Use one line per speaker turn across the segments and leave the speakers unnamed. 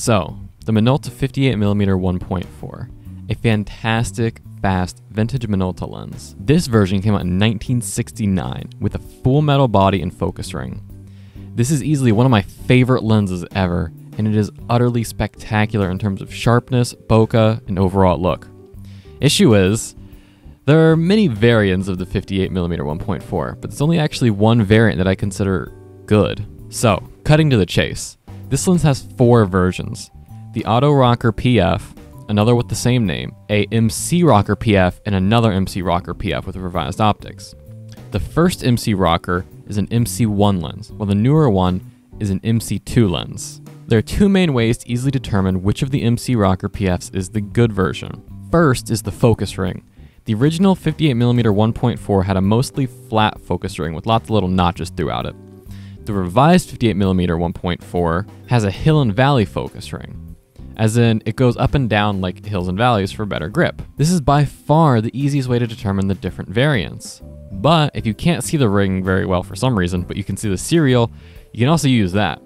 So, the Minolta 58mm 1.4, a fantastic, fast, vintage Minolta lens. This version came out in 1969 with a full metal body and focus ring. This is easily one of my favorite lenses ever, and it is utterly spectacular in terms of sharpness, bokeh, and overall look. Issue is, there are many variants of the 58mm 1.4, but there's only actually one variant that I consider good. So, cutting to the chase. This lens has 4 versions. The Auto Rocker PF, another with the same name, a MC Rocker PF, and another MC Rocker PF with revised optics. The first MC Rocker is an MC1 lens, while the newer one is an MC2 lens. There are 2 main ways to easily determine which of the MC Rocker PFs is the good version. First is the focus ring. The original 58mm 1.4 had a mostly flat focus ring with lots of little notches throughout it. The revised 58mm 1.4 has a hill and valley focus ring, as in it goes up and down like hills and valleys for better grip. This is by far the easiest way to determine the different variants. But if you can't see the ring very well for some reason, but you can see the serial, you can also use that.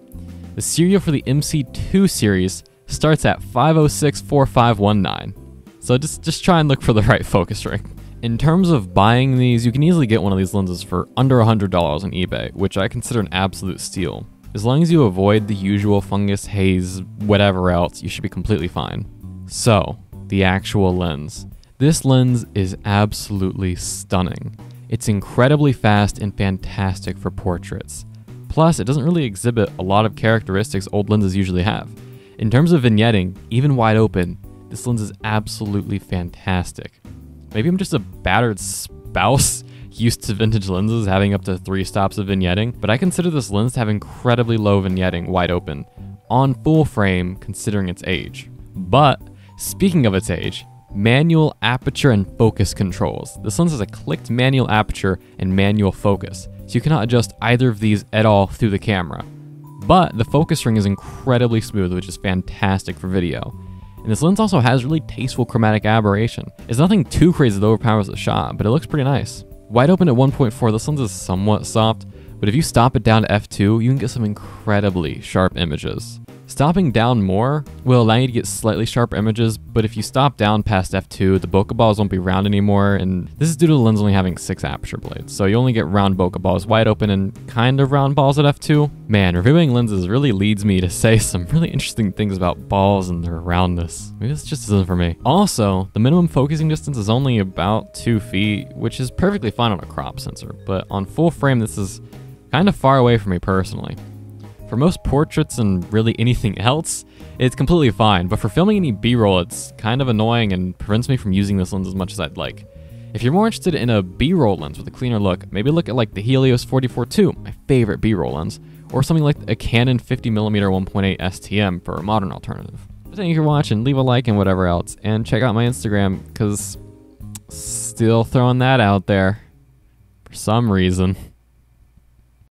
The serial for the MC2 series starts at 5064519. So just try and look for the right focus ring. In terms of buying these, you can easily get one of these lenses for under $100 on eBay, which I consider an absolute steal. As long as you avoid the usual fungus, haze, whatever else, you should be completely fine. So, the actual lens. This lens is absolutely stunning. It's incredibly fast and fantastic for portraits. Plus, it doesn't really exhibit a lot of characteristics old lenses usually have. In terms of vignetting, even wide open, this lens is absolutely fantastic. Maybe I'm just a battered spouse used to vintage lenses having up to 3 stops of vignetting, but I consider this lens to have incredibly low vignetting wide open, on full frame considering its age. But, speaking of its age, manual aperture and focus controls. This lens has a clicked manual aperture and manual focus, so you cannot adjust either of these at all through the camera. But the focus ring is incredibly smooth, which is fantastic for video. And this lens also has really tasteful chromatic aberration. It's nothing too crazy that overpowers the shot, but it looks pretty nice. Wide open at 1.4, this lens is somewhat soft, but if you stop it down to f2, you can get some incredibly sharp images. Stopping down more will allow you to get slightly sharper images, but if you stop down past f2, the bokeh balls won't be round anymore, and this is due to the lens only having 6 aperture blades, so you only get round bokeh balls wide open and kind of round balls at f2. Man, reviewing lenses really leads me to say some really interesting things about balls and their roundness. Maybe this just isn't for me. Also, the minimum focusing distance is only about 2 feet, which is perfectly fine on a crop sensor, but on full frame this is kind of far away from me personally. For most portraits and really anything else, it's completely fine, but for filming any B-roll, it's kind of annoying and prevents me from using this lens as much as I'd like. If you're more interested in a B-roll lens with a cleaner look, maybe look at like the Helios 44-2, my favorite B-roll lens, or something like a Canon 50mm 1.8 STM for a modern alternative. But thank you for watching, leave a like and whatever else, and check out my Instagram, because still throwing that out there for some reason.